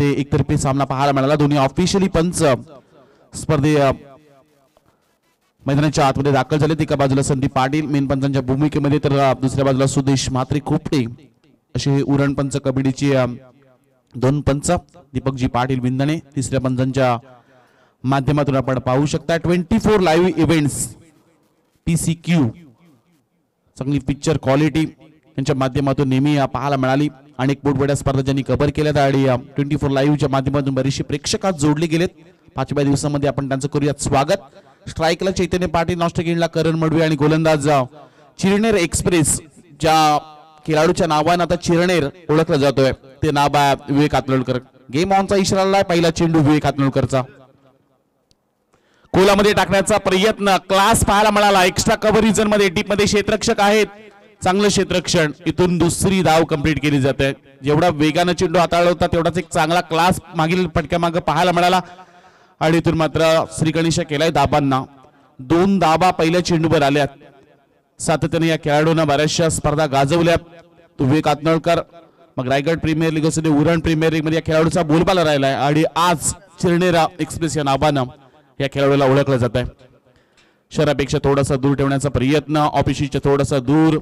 मध्ये एकतर्फी सामना पाहायला मिळाला। दोन्ही ऑफिशियली पंच स्पर्धे मैदानाच्या आतमध्ये दाखल झाले। एका बाजूला संदीप पाटील मेन पंचांच्या भूमिकेमध्ये, तर दुसऱ्या बाजूला सुदेश म्हात्रे खोपटे असे हे उरण पंच कबड्डीचे दोन पंच, दीपकजी पाटील विंदणे तिसऱ्या पंचांच्या माध्यमातून आपण पाहू शकता। 24 लाईव्ह इव्हेंट्स PCQ चांगली पिक्चर क्वालिटी यांच्या माध्यमातून नेहमी पाहायला मिळाली। अनेक मोठमोठ्या स्पर्धा ज्यांनी कव्हर केल्यात आणि 24 लाईव्हच्या माध्यमातून बरेचसे प्रेक्षक जोडले गेलेत। 5व्या दिवसामध्ये आपण त्यांचं करूयात स्वागत। स्ट्राईकला चैतन्य पाटील, नॉस्टकिनला करण मडवी आणि गोलंदाज चिरनेर एक्सप्रेस ज्या खेळाडूच्या नावाने आता चिरनेर ओळखला जातोय ते नाव आहे विवेक हातनोळकर। गेम ऑनचा इशारा आलाय, पहिला चेंडू विवेक हातनोळकरचा कोलामध्ये टाकण्याचा प्रयत्न, क्लास पाहायला मिळाला। एक्स्ट्रा कव्हर रिजन मध्ये टीप मध्ये क्षेत्ररक्षक आहेत, चांगलं क्षेत्ररक्षण, इथून दुसरी धाव कंप्लीट केली जाते। जेवढा वेगाने चेंडू हाताळला होता तेवढाच एक चांगला क्लास मागील फटक्यामागे पाहायला मिळाला आणि इथून मात्र श्रीगणेश केलाय धाबांना। 2 धाबा पहिल्या चेंडूवर आल्यात। सातत्याने या खेळाडूंना बऱ्याचशा स्पर्धा गाजवल्यात। तो विवेक हातनोळकर, मग रायगड प्रीमियर लीग असू दे, उरण प्रीमियर लीग मध्ये या खेळाडूचा बोलबाला राहिलाय आणि आज चिरनेरा एक्सप्रेस या नावानं या खेळाडूला ओळखलं जात आहे। शहरापेक्षा थोडासा दूर ठेवण्याचा प्रयत्न, ऑफिसच्या थोडासा दूर,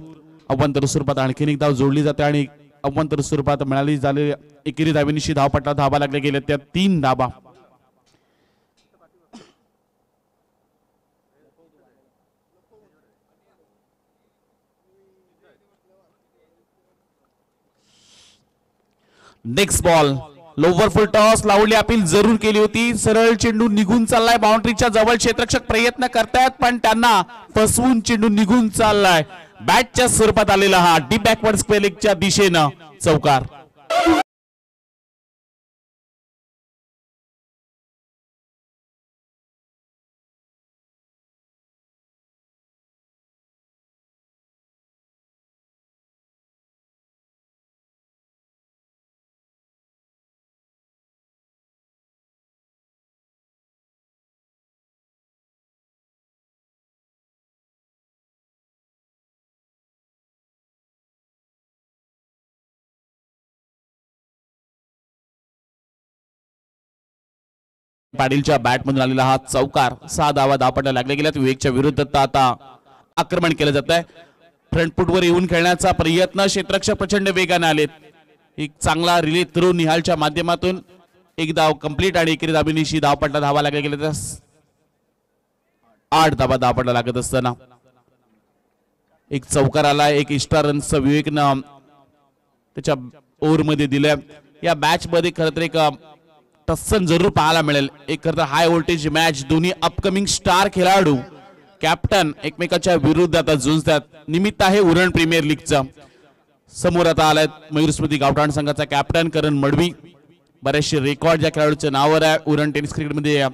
अव्वंतर स्वरूपात आणखीन एक धाव जोडली जाते आणि अव्वंतर स्वरूपात मिळाली झालेली एकेरी धावेनिशी धावपट्टा धाबा लागले गेले त्या 3 धाबा। Next ball, lower full toss लावली, अपील जरूर केली होती। सरळ चेंडू निघून चाललाय, बाउंड्रीच्या जवळ क्षेत्ररक्षक प्रयत्न करतायत पण त्यांना फसवून चेंडू निघून चाललाय। बॅटच्या स्वरूपात आलेला हा डीप बॅकवर्ड स्क्वेअर लेगच्या दिशेनं चौकार। पाटीलच्या बॅट मधून आलेला हा चौकार, 6 धावा धावपट्टा लागले गेल्यात। विवेकच्या विरुद्ध आता आक्रमण केलं जात आहे। फ्रंट फुटवर येऊन खेळण्याचा प्रयत्न, क्षेत्ररक्षक प्रचंड वेगाने आलेत। एक चांगला रिले थ्रू निहालच्या माध्यमातून एक धाव कंप्लीट आणि एकेरी धावेनिशी धावपट्टा धावा लागले गेले तर 8 धावा धावपट्टा लागत असताना एक चौकार आला। एक एक्स्ट्रा रन्स विवेकनं त्याच्या ओव्हर मध्ये दिल्या। या मॅच मध्ये खरं तर एक टस्सन जरूर पाहायला मिळेल। एक खरं तर हाय व्होल्टेज मॅच, दोन्ही अपकमिंग स्टार खेळाडू कॅप्टन एकमेकाच्या विरुद्ध आता झुंजतात। निमित्त आहे उरण प्रीमियर लीगचा। समोर आता आलाय मयूर स्मृती गावठाण संघाचा कॅप्टन करण मडवी। बरेचसे रेकॉर्ड ज्या खेळाडूच्या नावावर आहे। उरण टेनिस क्रिकेटमध्ये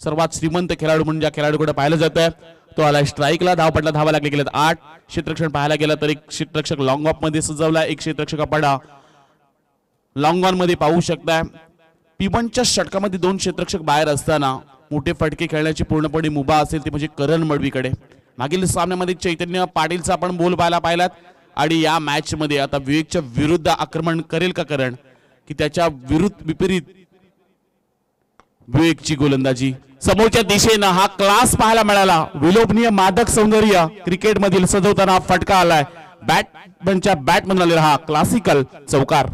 सर्वात श्रीमंत खेळाडू म्हणून ज्या खेळाडूकडे पाहिलं जात आहे तो आलाय स्ट्राईकला। धावपट्टा धावा लागले गेलेत 8। क्षेत्ररक्षण पाहायला गेला तर एक क्षेत्ररक्षक लॉंग ऑफ मध्ये सजवला, एक क्षेत्ररक्षक आपण लॉंग ऑन मध्ये पाहू शकताय। P1च्या षटकामध्ये 2 क्षेत्ररक्षक बाहेर असताना मोठे फटके खेळण्याची पूर्णपणे मुभा असेल ते म्हणजे करण मडवीकडे। मागील सामन्यामध्ये चैतन्य पाटीलचा आपण बोल पाहिलात आणि या मॅच मध्ये आता विवेकच्या विरुद्ध आक्रमण करेल का करण, की त्याच्या विपरीत विवेकची गोलंदाजी। समोरच्या दिशेनं हा क्लास पाहायला मिळाला, विलोभनीय मादक सौंदर्य क्रिकेट मधील सजवताना फटका आलाय। बॅटमनच्या बॅट मधून आलेला हा क्लासिकल चौकार।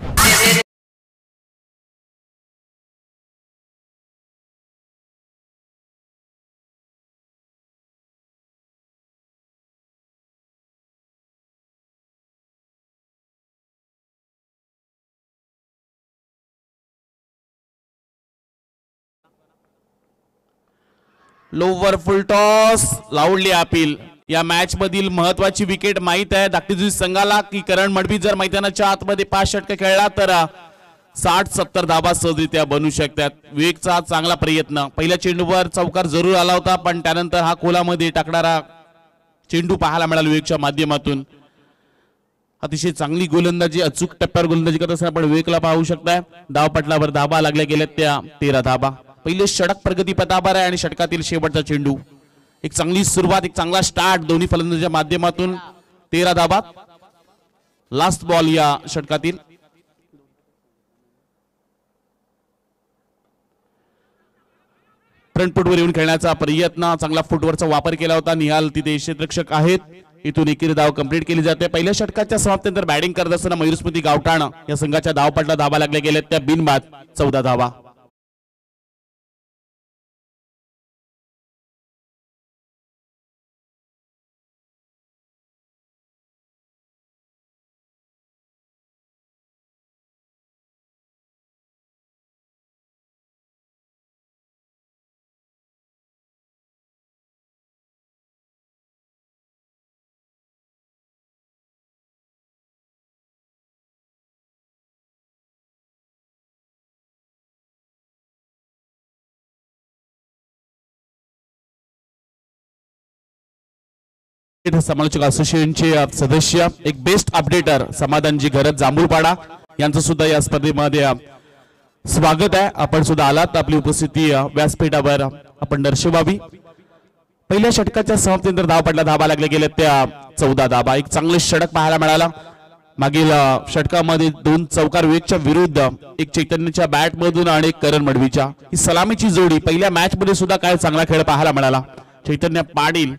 लोवर फुल टॉस लावली अपील। या मॅच मधील महत्वाची विकेट माहित आहे धाकटी संघाला की करण मडवी जर मैदानाच्या आतमध्ये 5 षटके खेळला तर 60-70 धावा सहजरित्या बनू शकतात। विवेकचा चांगला प्रयत्न, पहिल्या चेंडूवर चौकार जरूर आला होता पण त्यानंतर हा कोलामध्ये टाकणारा चेंडू पाहायला मिळाला विवेकच्या माध्यमातून। अतिशय चांगली गोलंदाजी, अचूक टप्प्यावर गोलंदाजी करत असताना आपण विवेकला पाहू शकताय। धावपटलावर धाबा लागल्या गेल्यात त्या 13 धाबा। पहिले षटक प्रगती पथावर आहे आणि षटकातील शेवटचा चेंडू। एक चांगली सुरुवात, एक चांगला स्टार्ट दोन्ही फलंदाजांच्या माध्यमातून। 13 धाबा लास्ट बॉल या षटकातील। फ्रंट फुटवर येऊन खेळण्याचा प्रयत्न, चांगला फुटवरचा वापर केला होता. निहाल तिथे क्षेत्ररक्षक आहेत. इथून एकेरी धाव कंप्लीट केली जाते. पहिल्या षटकाच्या समाप्तीनंतर बॅटिंग करत असताना मयूरस्मृती गावठाण या संघाच्या धावपटला धाबा लागले गेले त्या बिनबाद 14 धावा. समालोचक असोसिएशनचे सदस्य एक बेस्ट अपडेटर समाधानजी घरत जांभूळपाडा यांचं सुद्धा या स्पर्धेमध्ये स्वागत आहे. आपण सुद्धा आलात. आपली उपस्थिती व्यासपीठावर आपण दर्शवावी. पहिल्या षटकाच्या समाप्तीनंतर धावपटला धाबा लागले गेले त्या 14 धाबा. एक चांगले षटक पाहायला मिळाला. मागील षटकामध्ये 2 चौकार विवेकच्या विरुद्ध एक चैतन्यच्या बॅट मधून आणि करण मडवीच्या ही सलामीची जोडी पहिल्या मॅच मध्ये सुद्धा काय चांगला खेळ पाहायला मिळाला. चैतन्य पाटील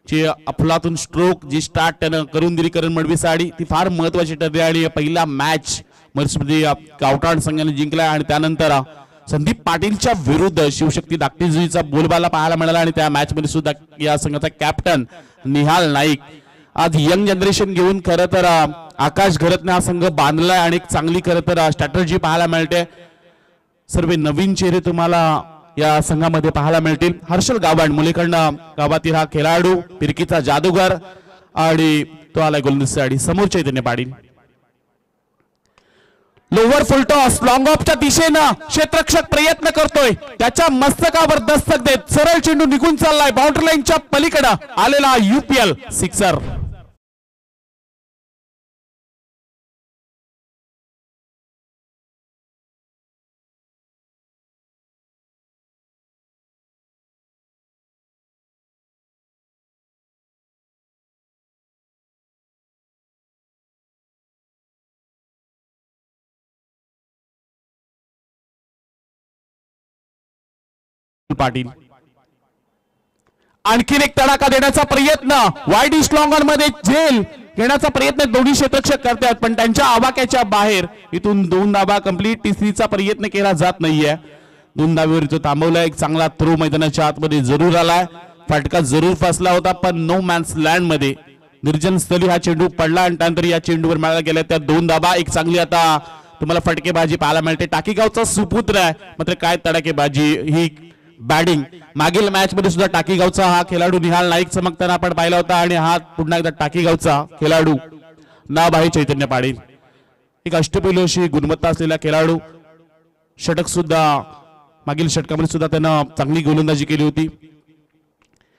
ची अफलातून स्ट्रोक जी स्टार्ट त्यानं करून दिली करण मडवी साडी ती फार महत्वाची ठरली आणि पहिला मॅच मयूरस्मृती गावठाण संघाने जिंकला. आणि त्यानंतर संदीप पाटीलच्या विरुद्ध शिवशक्ती धाकटीजीचा बोलबाला पाहायला मिळाला. आणि त्या मॅच मध्ये सुद्धा या संघाचा कॅप्टन निहाल नाईक आज यंग जनरेशन घेऊन खरं तर आकाश घरतने हा संघ बांधलाय आणि एक चांगली खरं तर स्ट्रॅटर्जी पाहायला मिळते. सर्व नवीन चेहरे तुम्हाला या संघामध्ये पाहायला मिळतील. हर्षल गावण मुलीकडनं गावातील हा खेळाडू फिरकीचा जादूगार आणि तो आलाय गोलंदाजी समोर Chaitanya Patil. Lower full toss long ऑफच्या दिशेनं क्षेत्ररक्षक प्रयत्न करतोय. त्याच्या मस्तकावर दस्तक देत सरळ चेंडू निघून चाललाय. बाउंड्री लाईनच्या पलीकडे आलेला UPL सिक्सर. पाटील आणखीन एक तडाखा देण्याचा प्रयत्न वाईड इस्ट लॉंगर मध्ये झेल घेण्याचा प्रयत्न दोन्ही क्षेत्ररक्षक करतात पण त्यांच्या आवाक्याच्या बाहेर. इथून 2 धाबा कंप्लीट. तिसरीचा प्रयत्न केला जात नाहीये. 2 धाब्यावर तो थांबवलाय. एक चांगला थ्रो मैदानाच्या आतमध्ये जरूर आलाय. फटका जरूर फसला होता पण नो मॅन्स लँड मध्ये निर्जन स्थळी हा चेंडू पडला आणि त्यानंतर या चेंडूवर मिळाला गेल्या त्या 2 धाबा. एक चांगली आता तुम्हाला फटकेबाजी पाहायला मिळते. टाकीगावचा सुपुत्र आहे मात्र काय तडाखेबाजी ही बॅटिंग. मागील मॅच मध्ये सुद्धा टाकीगावचा हा खेळाडू निहाल नाईक चमकताना आपण पाहिला होता आणि हा पुन्हा एकदा टाकीगावचा खेळाडू नाव आहे चैतन्य पाटील. एक अष्टपैलू अशी गुणवत्ता असलेला खेळाडू. षटक सुद्धा मागील षटकामध्ये सुद्धा त्यानं चांगली गोलंदाजी केली होती.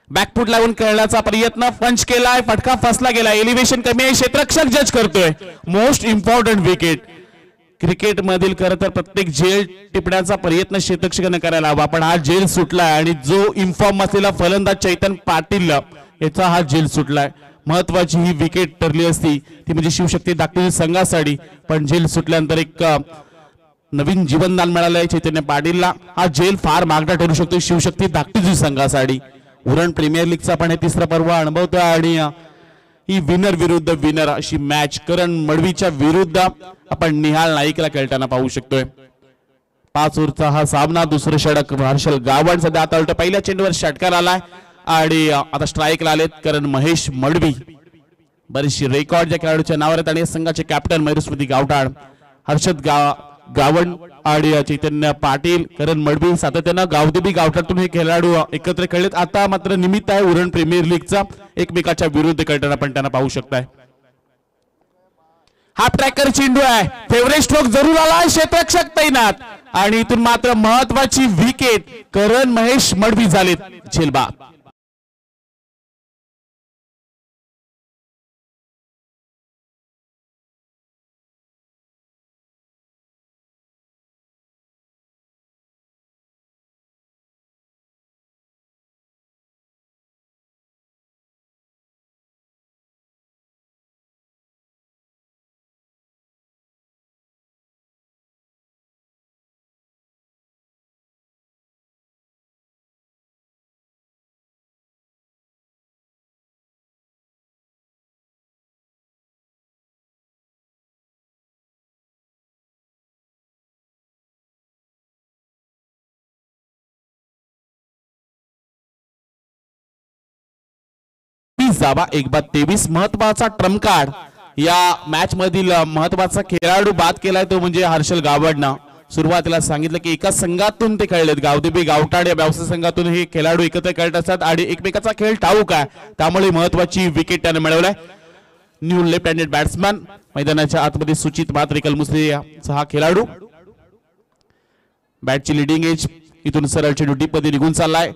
बॅकफूट लावून खेळण्याचा प्रयत्न पंच केलाय. फटका फसला गेला. एलिव्हेशन कमी आहे. क्षेत्ररक्षक जज करतोय. मोस्ट इम्पॉर्टंट विकेट क्रिकेट मधील खरं तर प्रत्येक झेल टिपण्याचा प्रयत्न क्षेत्ररक्षकाने करायला हवा पण हा झेल सुटलाय आणि जो इन्फॉर्म असलेला फलंदाज चैतन्य पाटील याचा हा झेल सुटलाय. महत्वाची ही विकेट ठरली असती ती म्हणजे शिवशक्ती धाकटी संघासाठी पण झेल सुटल्यानंतर एक नवीन जीवनदान मिळालंय चैतन्य पाटीलला. हा झेल फार मागणा ठरू शकतो शिवशक्ती धाकटी संघासाठी. उरण प्रीमियर लीगचा पण हे तिसरा पर्व अनुभवतोय आणि ही विनर विरुद्ध विनर अशी मॅच करण मडवीच्या विरुद्ध आपण निहाल नाईकला खेळताना पाहू शकतोय. 5 ओव्हरचा हा सामना. दुसरं षटक हर्षल गावण सध्या आता उलट पहिल्या चेंडूवर षटकार आलाय आणि आता स्ट्राईकला आलेत करण महेश मडवी. बरीचशी रेकॉर्ड ज्या खेळाडूच्या नावावर आहेत आणि संघाचे कॅप्टन मयूरस्मृती गावठाण हर्षद गावण आणि चैतन्य पाटील करण मडवी सातत्यानं गावदेवी गावठातून हे खेळाडू एकत्र खेळलेत. आता मात्र निमित्त आहे उरण प्रीमियर लीगचा एकमेकाच्या विरुद्ध खेळताना पण त्यांना पाहू शकताय. हाफ ट्रॅकर चेंडू आहे. फेवरेट स्ट्रोक जरूर आला. क्षेत्ररक्षक तैनात आणि इथून मात्र महत्वाची विकेट करण महेश मडवी झालेत झेलबाद. धाबा 1-23 महत्वाचा ट्रम्प कार्ड या मॅच मधील महत्वाचा खेळाडू बाद केलाय तो म्हणजे हर्षल गावडनं सुरुवातीला सांगितलं की एका संघातून ते खेळलेत गावदेवी गावठाण या व्यवसाय संघातून हे खेळाडू एकत्र खेळत असतात आणि एकमेकाचा खेळ ठाऊक आहे त्यामुळे महत्वाची विकेट त्याने मिळवलाय न्यू लेफ्ट हँडेड बॅट्समॅन मैदानाच्या आतमध्ये सुचित मात्रे कलमुसरे हा खेळाडू बॅटची लिडिंग एज इथून सरळ चेंडू डीप मध्ये निघून चाललाय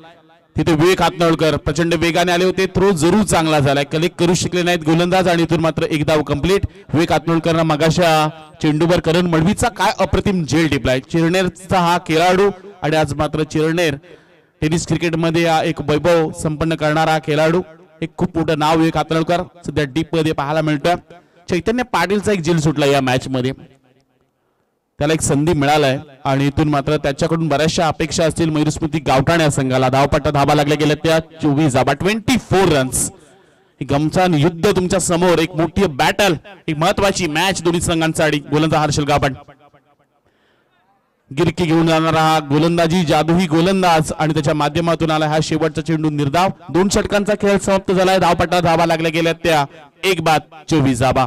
तिथे विवेक हातनळकर प्रचंड वेगाने आले होते थ्रो जरूर चांगला झालाय कलेक्ट करू शकले नाहीत गोलंदाज आणि इथून मात्र एक धाव कंप्लीट विवेक हातनळकरनं मगाशा चेंडूवर करण मडवीचा काय अप्रतिम झेल टिपलाय चिरनेरचा हा खेळाडू आणि आज मात्र चिरनेर टेनिस क्रिकेट मध्ये एक वैभव संपन्न करणारा खेळाडू एक खूप मोठं नाव विवेक हातनळकर सध्या डीप मध्ये पाहायला मिळतोय चैतन्य पाटीलचा एक झेल सुटला या मॅच मध्ये त्याला एक संधी मिळालाय आणि इथून मात्र त्याच्याकडून बऱ्याचशा अपेक्षा असतील मयूरस्मृती गावठाण या संघाला धावपट्टा धाबा लागल्या गेल्या त्या 24 धाबा 24 रन्स गमचान युद्ध तुमच्या समोर एक मोठी बॅटल एक महत्वाची मॅच दोन्ही संघांसाठी गोलंदाज हर्षल गावड गिरकी घेऊन जाणारा हा गोलंदाजी जादुही गोलंदाज आणि त्याच्या माध्यमातून आला हा शेवटचा चेंडू निर्धाव 2 षटकांचा खेळ समाप्त झालाय धावपट्टा धाबा लागल्या गेल्या त्या 1-24 धाबा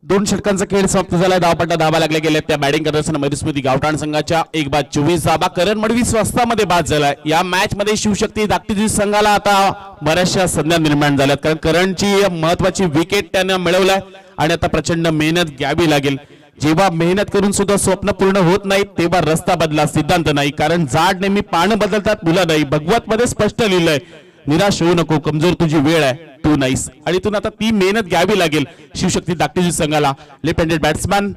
दोन षटकांचा खेळ समाप्त झालाय धावपट्टा धाबा लागल्या गेल्या त्या बॅटिंग करत असताना मयूरस्मृती गावठाण संघाच्या 1-24 धाबा करण मडवी स्वस्तामध्ये बाद झालाय या मॅच मध्ये शिवशक्ती धाकटी संघाला आता बऱ्याचशा संध्या निर्माण झाल्यात कारण करणची महत्वाची विकेट त्याने मिळवलाय आणि आता प्रचंड मेहनत घ्यावी लागेल जेव्हा मेहनत करून सुद्धा स्वप्न पूर्ण होत नाही तेव्हा रस्ता बदला सिद्धांत नाही कारण झाड नेहमी पानं बदलतात मुलं नाही भगवत मध्ये स्पष्ट लिहिलंय निराश होऊ नको कमजोर तुझी वेळ आहे तू नाहीस आणि इथून आता ती मेहनत घ्यावी लागेल शिवशक्ती धाकटी संघाला लेफ्ट हँडेड बॅट्समॅन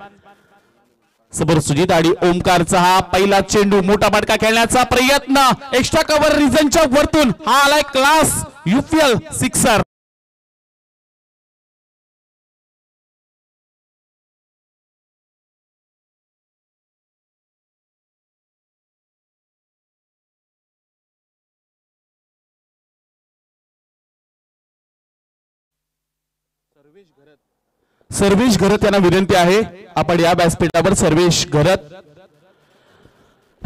समोर सुजित आणि ओमकारचा हा पहिला चेंडू मोठा फटका खेळण्याचा प्रयत्न एक्स्ट्रा कव्हर रिजनच्या वरतून हा आलाय क्लास यूपीएल सिक्सर सर्वेश घरत यांना विनंती आहे आपण या व्यासपीठावर सर्वेश घरत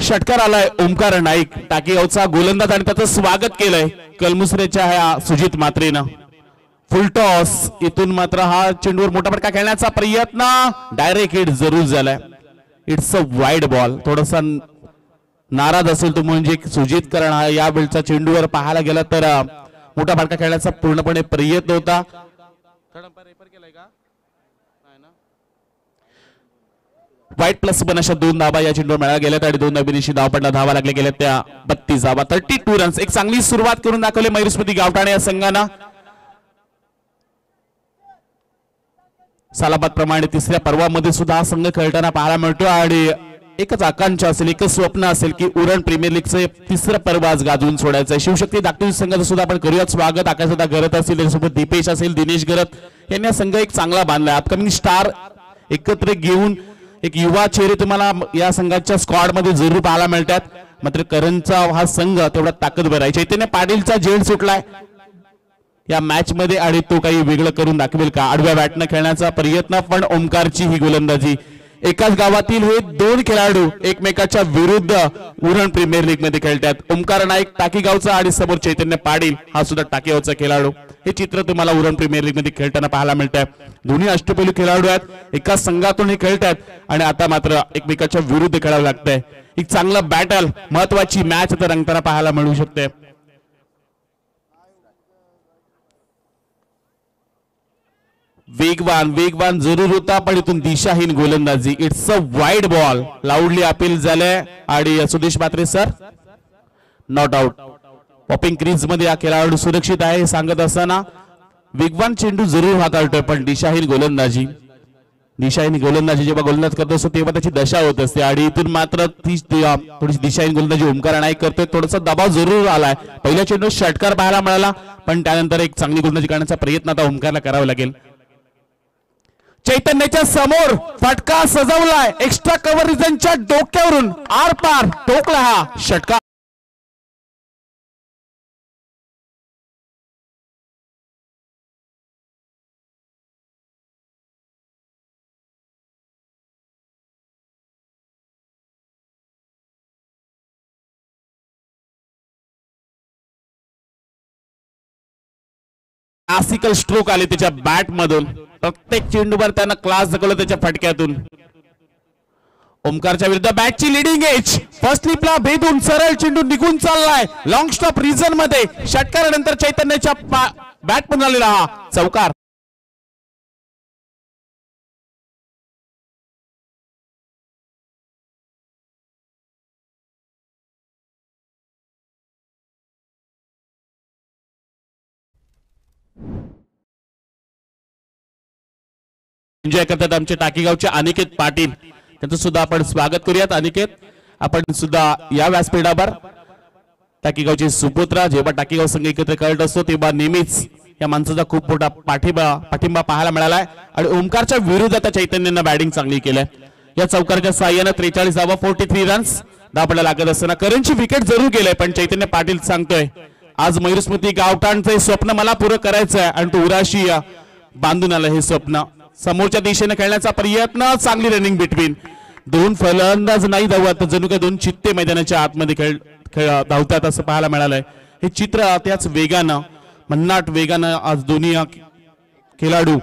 षटकार आलाय ओमकार नाईक टाकीगावचा गोलंदाज आणि त्याचं स्वागत केलंय कलमुसरेच्या ह्या सुजित मात्रेनं फुल टॉस इथून मात्र हा चेंडूवर मोठा फटका खेळण्याचा प्रयत्न डायरेक्ट हिट जरूर झालाय इट्स अ वाईड बॉल थोडासा नाराज असेल तो म्हणजे सुजित करण हा या वेळचा चेंडूवर पाहायला गेला तर मोठा फटका खेळण्याचा पूर्णपणे प्रयत्न होता वाईट प्लस पण अशा 2 धाबा या चेंडूवर मिळाल्या गेल्यात आणि 2 धाबीनिशी धावपट्टा धावा लागल्या गेल्या त्या 32 धाबा 32 रन्स एक चांगली सुरुवात करून दाखवली मयूरस्मृती गावठाण या संघानं सालाबाद प्रमाणे तिसऱ्या पर्वामध्ये सुद्धा हा संघ खेळताना पाहायला मिळतो आणि एकच आकांक्षा असेल एकच स्वप्न असेल की उरण प्रीमियर लीगचं 3रं पर्व आज गाजवून सोडायचं आहे शिवशक्ती धाकटी संघाचं सुद्धा आपण करूयात स्वागत आकाशदा घरत असेल त्याच्यासोबत दीपेश असेल दिनेश घरत यांनी संघ एक चांगला बांधलाय अपकमिंग स्टार एकत्र घेऊन एक युवा चेहरे तुम्हाला या संघाच्या स्क्वॉड मध्ये जरूर पाहायला मिळतात मात्र करणचा हा संघ तेवढा ताकदवर आहे चैतन्य पाटीलचा झेल सुटलाय या मॅच मध्ये आणि तो काही वेगळं करून दाखवेल का आडव्या बॅटनं खेळण्याचा प्रयत्न पण ओमकारची ही गोलंदाजी एकाच गावातील हे 2 खेळाडू एकमेकाच्या विरुद्ध उरण प्रीमियर लीग मध्ये खेळतात ओमकार नाईक टाकीगावचा आणि समोर चैतन्य पाटील हा सुद्धा टाकीगावचा खेळाडू हे चित्र तुम्हाला उरण प्रीमियर लीग मध्ये खेळताना पाहायला मिळतंय दोन्ही अष्टपैलू खेळाडू आहेत एका संघातून हे खेळतात आणि आता मात्र एकमेकाच्या विरुद्ध खेळावं लागतंय एक चांगलं बॅटल महत्वाची मॅच आता रंगताना पाहायला मिळू शकते वेगवान जरूर होता पण इथून दिशाहीन गोलंदाजी it's a wide ball loudly appeal झालंय आणि Sudesh Mhatre sir not out popping crease मध्ये हा खेळाडू सुरक्षित आहे सांगत असताना वेगवान चेंडू जरूर हाताळतोय पण दिशाहीन गोलंदाजी दिशाहीन गोलंदाजी जेव्हा गोलंदाज करत असतो तेव्हा त्याची दशा होत असते आणि इथून मात्र ती थोडीशी दिशाहीन गोलंदाजी ओमकार नाईक करतोय. थोडासा दबाव जरूर आलाय. पहिल्या चेंडू षटकार पाहायला मिळाला पण त्यानंतर एक चांगली गोलंदाजी करण्याचा प्रयत्न आता ओमकारला करावा लागेल. चैतन्याच्या समोर फटका सजवलाय. एक्स्ट्रा कव्हर रिजनच्या डोक्यावरून आर पार ठोकला हा षटकार. क्लासिकल स्ट्रोक आले त्याच्या बॅट मधून. प्रत्येक चेंडूवर त्यानं क्लास दाखवला त्याच्या फटक्यातून. ओमकारच्या विरुद्ध बॅटची लिडिंग एज फर्स्ट स्लिपला भेदून सरळ चेंडू निघून चाललाय लॉंग स्टॉप रिजन मध्ये. षटकारानंतर चैतन्याच्या बॅट मधून आलेला हा चौकार. एन्जॉय करतात आमचे टाकीगावचे अनिकेत पाटील. त्यांचं सुद्धा आपण स्वागत करूयात. अनिकेत आपण सुद्धा या व्यासपीठावर टाकीगावचे सुपुत्र. जेव्हा टाकीगाव संघ एकत्र खेळत असतो तेव्हा नेहमीच या माणसाचा खूप मोठा पाठिंबा पाहायला मिळालाय आणि ओमकारच्या विरुद्ध आता चैतन्यानं बॅटिंग चांगली केलंय. या चौकारच्या साह्यानं 43 धावा 43 रन्स धावपडा लागत असताना करणची विकेट जरूर गेलंय पण चैतन्य पाटील सांगतोय आज मयूरस्मृती गावठाणचं स्वप्न मला पुरं करायचं आहे आणि तो उराशी बांधून आलं हे स्वप्न. समोरच्या दिशेने खेळण्याचा प्रयत्न. चांगली रनिंग बिटवीन. दोन फलंदाज नाही धावत जणू काय दोन चित्ते मैदानाच्या आतमध्ये धावतात असं पाहायला मिळालंय. हे चित्र त्याच वेगानं भन्नाट वेगानं आज दोन्ही खेळाडू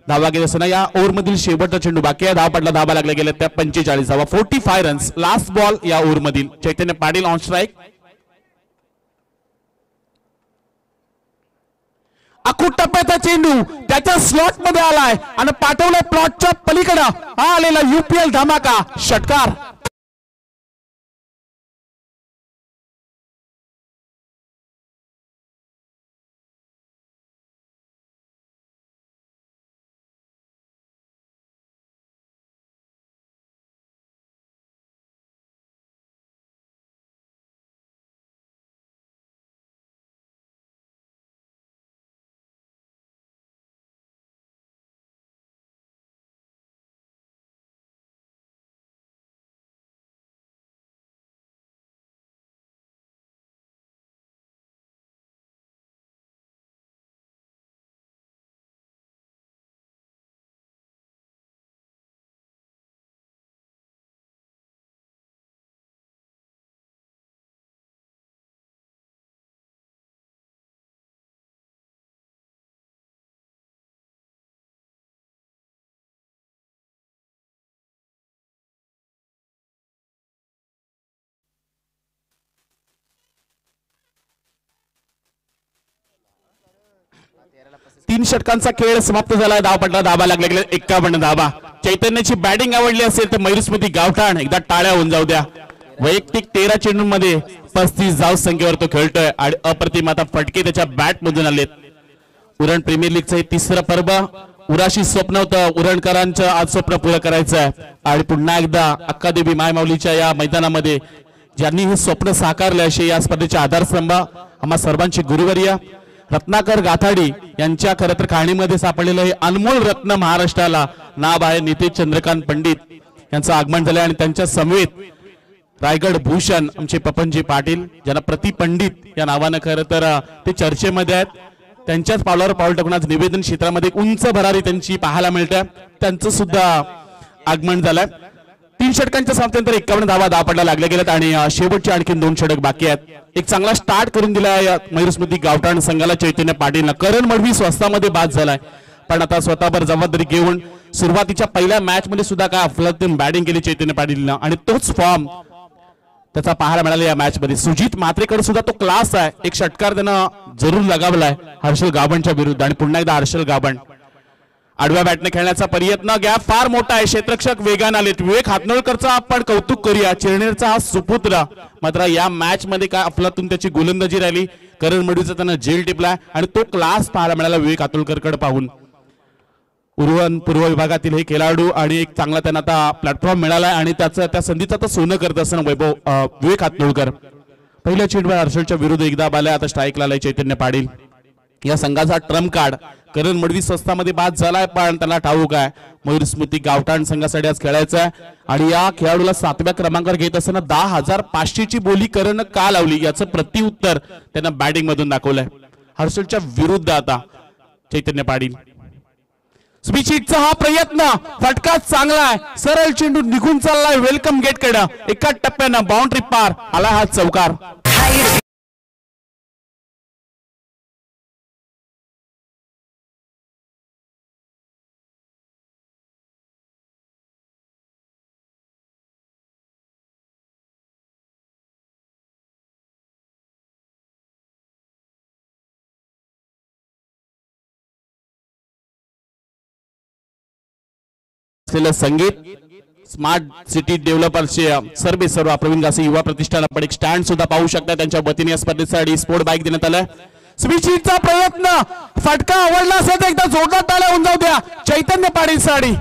धावा घेत असताना या ओव्हर मधील शेवटचा चेंडू बाकी आहे. धावा धावा लागल्या गेल्या त्या 45 धावा 45 रन्स लास्ट बॉल या ओव्हर मधील. चैतन्य पाटील ऑन स्ट्राईक. अकुट टप्प्याचा चेंडू त्याच्या स्लॉट मध्ये आलाय आणि पाठवलाय प्लॉटच्या पलीकडे. हा आलेला UPL धमाका षटकार. तीन षटकांचा खेळ समाप्त झालाय. धावपट्टा धाबा लागले 51 धाबा. चैतन्याची बॅटिंग आवडली असेल तर मयूरस्मृती गावठाण एकदा टाळ्या होऊन जाऊ द्या. वैयक्तिक 13 चेंडूंमध्ये 35 धाव संख्येवर तो खेळतोय आणि अप्रतिम आता फटके त्याच्या बॅट मधून आलेत. उरण प्रीमियर लीगचं हे तिसरं पर्व. उराशी स्वप्न होतं उरणकरांचं आज स्वप्न पुरं करायचं आहे आणि पुन्हा एकदा अक्कादेवी मायमाऊलीच्या या मैदानामध्ये ज्यांनी हे स्वप्न साकारले असे या स्पर्धेचे आधारस्तंभ आम्हा सर्वांचे गुरुवर्य रत्नाकर गाथाडी यांच्या खरं तर कहाणीमध्ये सापडलेलं हे अनमोल रत्न महाराष्ट्राला नाव आहे. नितेश चंद्रकांत पंडित यांचं आगमन झालंय आणि त्यांच्या समवेत रायगड भूषण आमचे पपनजी पाटील ज्यांना प्रति पंडित या नावानं खरं तर ते चर्चेमध्ये आहेत. त्यांच्याच पावलावर पाऊल टाकून आज निवेदन क्षेत्रामध्ये उंच भरारी त्यांची पाहायला मिळते. त्यांचं सुद्धा आगमन झालंय. 3 षटकांच्या समाप्तीनंतर 51 धावपट्टा लागल्या गेल्यात आणि शेवटचे आणखी 2 षटक बाकी आहेत. एक चांगला स्टार्ट करून दिलाय मयूरस्मृती गावठाण संघाला चैतन्य पाटीलनं. करण मडवी स्वस्तामध्ये बाद झालाय पण आता स्वतःवर जबाबदारी घेऊन सुरुवातीच्या पहिल्या मॅच मध्ये सुद्धा काय अफलातून बॅटिंग केली चैतन्य पाटीलनं आणि तोच फॉर्म त्याचा पाहायला मिळाला या मॅच मध्ये. सुजित म्हात्रेकडे सुद्धा तो क्लास आहे. एक षटकार त्यानं जरूर लगावलाय हर्षल गाभणच्या विरुद्ध आणि पुन्हा एकदा हर्षल गाभण आडव्या बॅटने खेळण्याचा प्रयत्न. गॅप फार मोठा आहे. क्षेत्ररक्षक वेगाने आलेत. विवेक हातनोळकरचा आपण कौतुक करूया. चिरनेरचा हा सुपुत्र मात्र या मॅच मध्ये काय अफलातून त्याची गोलंदाजी राहिली. करण मडवीचा त्यानं झेल टिपलाय आणि तो क्लास पाहायला मिळाला विवेक हातनोळकरकडे पाहून. उर्वण पूर्व विभागातील हे खेळाडू आणि एक चांगला त्यांना आता प्लॅटफॉर्म मिळालाय आणि त्याचं त्या संधीचं आता सोनं करत असताना वैभव विवेक हातनोळकर पहिल्या चेंडूवर हर्षलच्या विरुद्ध एकदा बाल्या आता स्ट्राईकला आलाय चैतन्य पाटील या संघाचा ट्रम्प कार्ड करण मडवी स्वस्तामध्ये बाद झालाय पण त्याला ठाऊक आहे मयूर स्मृती गावठाण संघासाठी आज खेळायचं आहे आणि या खेळाडूला 7व्या क्रमांकावर घेत असताना 10,500 ची बोली करण का लावली याचं प्रत्युत्तर त्यांना बॅटिंग मधून दाखवलंय हर्षलच्या विरुद्ध आता चैतन्य पाटील स्पीचिटचा हा प्रयत्न फटका चांगला आहे सरळ चेंडू निघून चाललाय वेलकम गेट कडे एका टप्प्यानं बाउंड्री पार आला हा चौकार संगीत स्मार्ट सिटी डेव्हलपर्सचे सर्वे सर्व प्रवीण गासे युवा प्रतिष्ठान आपण एक स्टँड सुद्धा पाहू शकता त्यांच्या वतीने या स्पर्धेसाठी स्पोर्ट बाईक देण्यात आलाय स्विचिंगचा प्रयत्न फटका आवडला असेल तर एकदा जोरदार टाळ्या होऊन जाऊ द्या चैतन्य पाटील साडी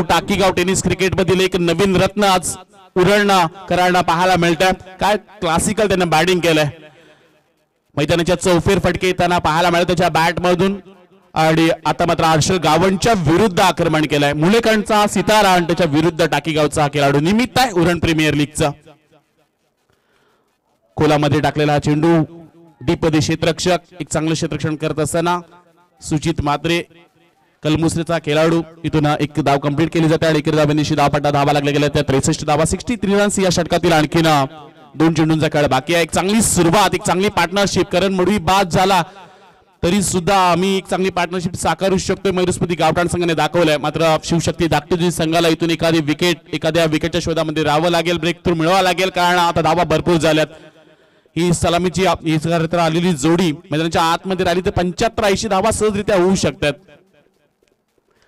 टाकीगाव टेनिस क्रिकेट मधील एक नवीन रत्न आज उरळणं करायला पाहायला मिळतात काय क्लासिकल त्याने बॅटिंग केलंय मैदानाच्या चौफेर फटके येताना पाहायला मिळत त्याच्या बॅट मधून आणि आता मात्र हर्षल गावणच्या विरुद्ध आक्रमण केलंय मुलेकरचा सितारा आणि त्याच्या विरुद्ध टाकीगावचा खेळाडू निमित्त आहे उरण प्रीमियर लीगचा खोलामध्ये टाकलेला हा चेंडू डीपमध्ये क्षेत्ररक्षक एक चांगलं क्षेत्ररक्षण करत असताना सुचित मात्रे कलमुसरीचा खेळाडू इथून एक धाव कंप्लीट केली जाते आणि एकेरी धावेनिशी धावपट्टा धावा लागल्या गेल्या त्या 63 धावा 63 रन्स या षटकातील आणखीन 2 चेंडूंचा खेळ बाकी आहे एक चांगली सुरुवात एक चांगली पार्टनरशिप करण मडवी बाद झाला तरी सुद्धा आम्ही एक चांगली पार्टनरशिप साकारू शकतोय मयूरस्मृती गावठाण संघाने दाखवलंय मात्र शिवशक्ती धाकटी संघाला इथून एखाद्या विकेटच्या शोधामध्ये राहावं लागेल ब्रेक थ्रू मिळवावं लागेल कारण आता धावा भरपूर झाल्यात ही सलामीची आलेली जोडी मैदानाच्या आतमध्ये राहिली तर 75-80 धावा सहजरित्या होऊ शकतात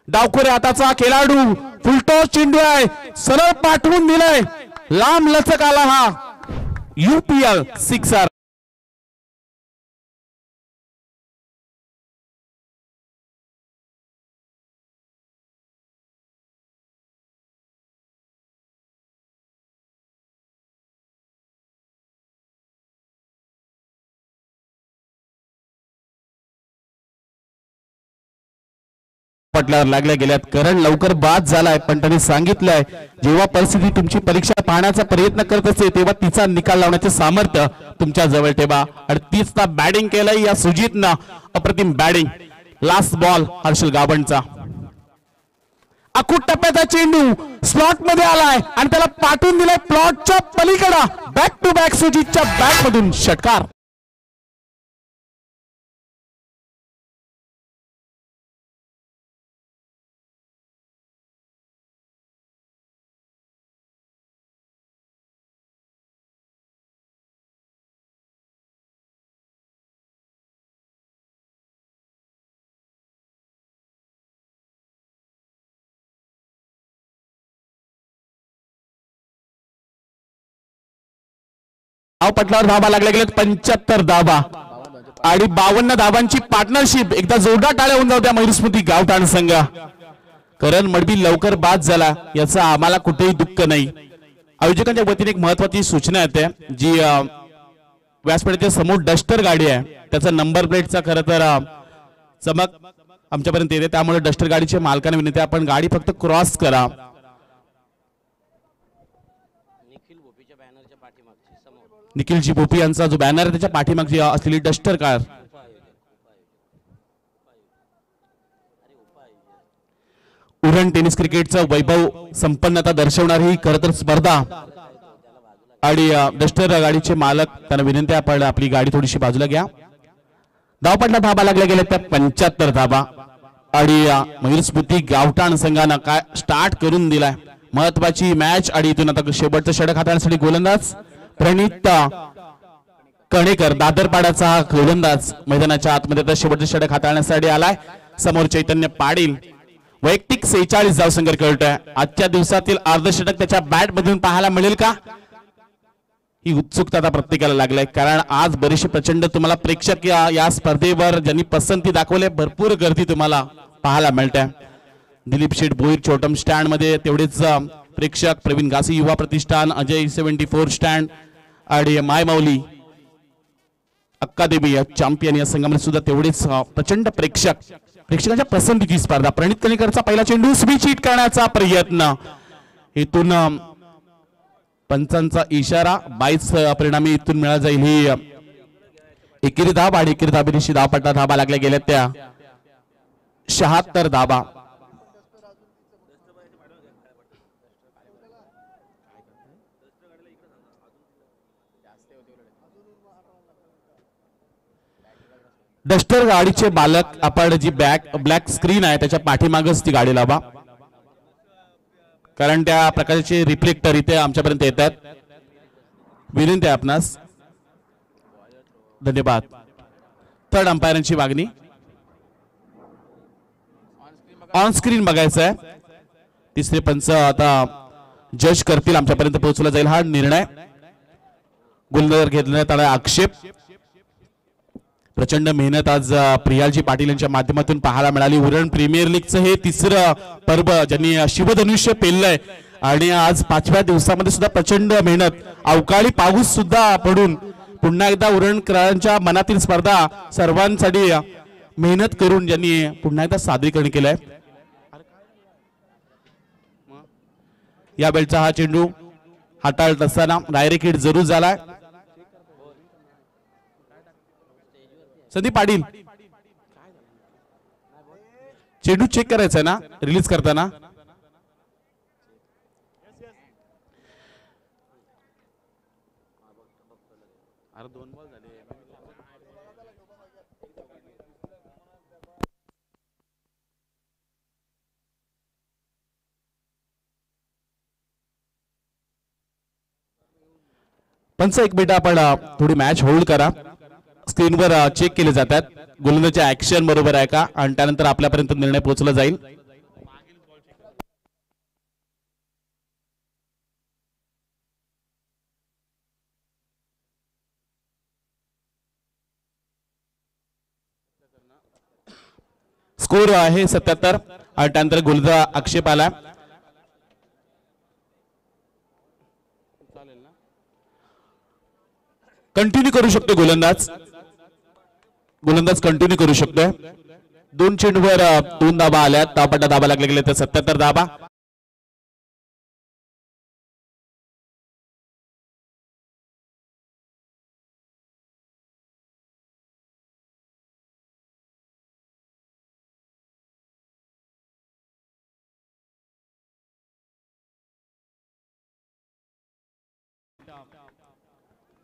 डावखोरे हाताचा खेळाडू फुलटॉस चेंडू आहे सरळ पाठवून दिलाय लांब लचक आला हा यूपीएल सिक्सर पटलावर लागल्या गेल्यात करण लवकर बाद झालाय पण त्यांनी सांगितलंय जेव्हा परिस्थिती तुमची परीक्षा पाहण्याचा प्रयत्न करत असते तेव्हा तिचा निकाल लावण्याचे सामर्थ्य तुमच्या जवळ ठेवा आणि तीच ना बॅटिंग केलंय या सुजितनं अप्रतिम बॅटिंग लास्ट बॉल हर्षल गावणचा अकुट टप्प्याचा चेंडू स्लॉट मध्ये आलाय आणि त्याला पाठवून दिलाय प्लॉटच्या पलीकडे बॅक टू बॅक सुजितच्या बॅट मधून षटकार पटलावर धावा लागल्या गेल्यात 75 धावा आणि 52 धावांची पार्टनरशिप एकदा जोरदार टाळ्या होऊन जाऊ द्या मयूरस्मृती गावठाण संघ करण मडवी लवकर बाद झाला याचा आम्हाला कुठेही दुःख नाही आयोजकांच्या वतीने एक महत्त्वाची सूचना येते जी व्यासपीठाच्या समोर डस्टर गाडी आहे त्याचा नंबर प्लेटचा खरं तर चमक आमच्यापर्यंत येते त्यामुळे डस्टर गाडीच्या मालकाने विनंती आपण गाडी फक्त क्रॉस करा निखिलजी भोपी यांचा जो बॅनर आहे त्याच्या पाठीमागची असलेली डस्टर कार उरण टेनिस क्रिकेटचा वैभव संपन्नता दर्शवणारी ही खरं तर स्पर्धा आणि डस्टर गाडीचे मालक त्यांना विनंती आपण आपली गाडी थोडीशी बाजूला घ्या धावपटला धाबा लागल्या गेल्या त्या 75 धाबा आणि मयूर स्फूर्ती गावठाण संघानं काय स्टार्ट करून दिलाय महत्वाची मॅच. आणि इथून आता शेवटचं षटक हाताळण्यासाठी गोलंदाज प्रणित कणेकर दादरपाड्याचा हा गोलंदाज मैदानाच्या आतमध्ये आता शेवटचं षटक हाताळण्यासाठी आलाय. समोर चैतन्य पाटील वैयक्तिक 46 धावसंख्या खेळतोय. आजच्या दिवसातील अर्धशतक त्याच्या बॅट मधून पाहायला मिळेल का ही उत्सुकता आता प्रत्येकाला लागलाय. कारण आज बरेचसे प्रचंड तुम्हाला प्रेक्षक या स्पर्धेवर ज्यांनी पसंती दाखवले भरपूर गर्दी तुम्हाला पाहायला मिळते. दिलीप शेठ भोईर छोटम स्टँड मध्ये तेवढेच प्रेक्षक, प्रवीण घासी युवा प्रतिष्ठान, अजय 74 स्टँड आणि माय माऊली अक्कादेवी या चॅम्पियन या संघामध्ये सुद्धा तेवढेच प्रचंड प्रेक्षकांच्या पसंतीची स्पर्धा. प्रणित कणेकरचा पहिला चेंडू स्विच हिट करण्याचा प्रयत्न, इथून पंचांचा इशारा 22 परिणामी इथून मिळाला जाईल ही एकेरी धाब. आणि एकेरी धाबेशी धावपट्टा धाबा लागल्या गेल्या त्या 76 धाबा. डस्टर गाडीचे बालक आपण जी ब्लॅक स्क्रीन आहे त्याच्या पाठीमागच ती गाडी लावा, कारण त्या प्रकारचे रिफ्लेक्टर इथे आमच्यापर्यंत येतात. विनंती आहे आपणास. धन्यवाद. थर्ड अंपायरांची मागणी ऑन स्क्रीन बघायचं आहे. तिसरे पंच आता जज करतील, आमच्यापर्यंत पोहोचला जाईल हा निर्णय. गोलंदाज घेतल्यात आला आक्षेप. प्रचंड मेहनत आज प्रियालजी पाटील यांच्या माध्यमातून पाहायला मिळाली. उरण प्रीमियर लीगचं हे तिसरं पर्व ज्यांनी शिवधनुष्य पेललंय आणि आज 5व्या दिवसामध्ये सुद्धा प्रचंड मेहनत, अवकाळी पाऊस सुद्धा पडून पुन्हा एकदा उरणकरांच्या मनातील स्पर्धा सर्वांसाठी मेहनत करून ज्यांनी पुन्हा एकदा सादरीकरण केलंय. या वेळचा हा चेंडू हाताळत असताना डायरेक्ट हिट जरूर झालाय. संदीप पाटील चेंडू चेक करायचा ना रिलीज करताना. पंच एक मिनिट आपण थोडी मॅच होल्ड करा. स्क्रीनवर चेक केले जातात गोलंदाजच्या ऍक्शन बरोबर आहे का, आणि त्यानंतर आपल्यापर्यंत निर्णय पोहोचला जाईल. स्कोर आहे 77 आणि त्यानंतर गोलंदाज आक्षेप आला. कंटिन्यू करू शकतो गोलंदाज कंटिन्यू करू शकतोय. 2 चेंडूवर 2 धाबा आल्यात. धावपट्टा धाबा लागले गेले तर 77 धाबा.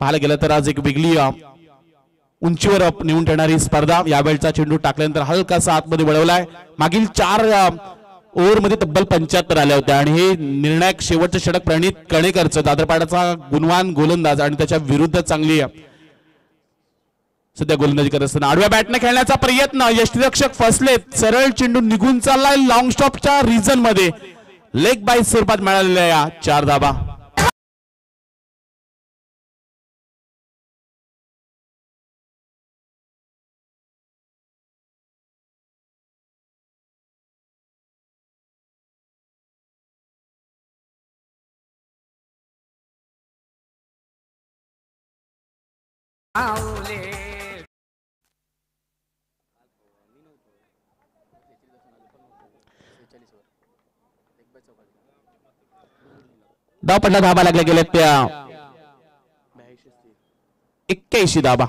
पाहायला गेलं तर आज एक वेगळी उंचीवर नेऊन ठेवणारी स्पर्धा. यावेळचा चेंडू टाकल्यानंतर हलकासा आतमध्ये वळवलाय. मागील 4 ओव्हरमध्ये तब्बल 75 आल्या होत्या आणि हे निर्णायक शेवटचं षटक प्रणित कणेकरचं, दादरपाड्याचा गुणवान गोलंदाज आणि त्याच्या विरुद्ध चांगली सध्या गोलंदाजी करत असताना आडव्या बॅटने खेळण्याचा प्रयत्न, यष्टीरक्षक फसलेत. सरळ चेंडू निघून चाललाय लॉंग स्टॉपच्या रिजन मध्ये. लेग बाय स्वरूपात मिळालेल्या या 4 धाबा. धावपट्टा धाबा लागल्या गेल्या त्या 81 धाबा.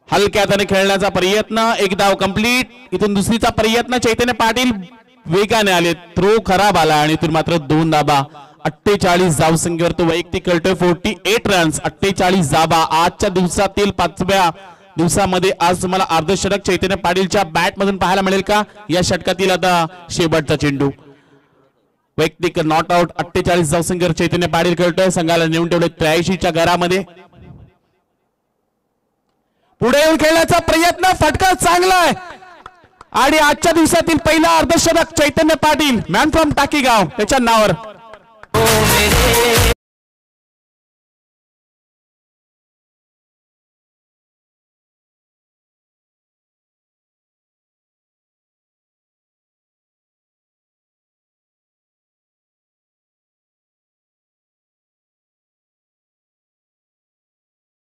हलक्या हाताने खेळण्याचा प्रयत्न, एक धाव कंप्लीट. इथून दुसरीचा प्रयत्न, चैतन्य पाटील वेगाने आले, थ्रो खराब आला आणि इथून मात्र 2 धाबा. 48 धावसंख्येवर तो वैयक्तिक खेळतोय. 48 रन्स, 48 धाबा. आजच्या दिवसातील 5व्या दिवसामध्ये आज तुम्हाला अर्धशतक चैतन्य पाटीलच्या बॅट मधून पाहायला मिळेल का? या षटकातील आता शेवटचा चेंडू वैयक्तिक नॉट आउट 48 धावसंख्येवर चैतन्य पाटील खेळतोय. संघाला नेऊन ठेवले 83च्या घरामध्ये. पुढे येऊन खेळण्याचा प्रयत्न, फटका चांगला आहे आणि आजच्या दिवसातील पहिला अर्धशतक चैतन्य पाटील मॅन फ्रॉम टाकीगाव त्याच्या नावावर.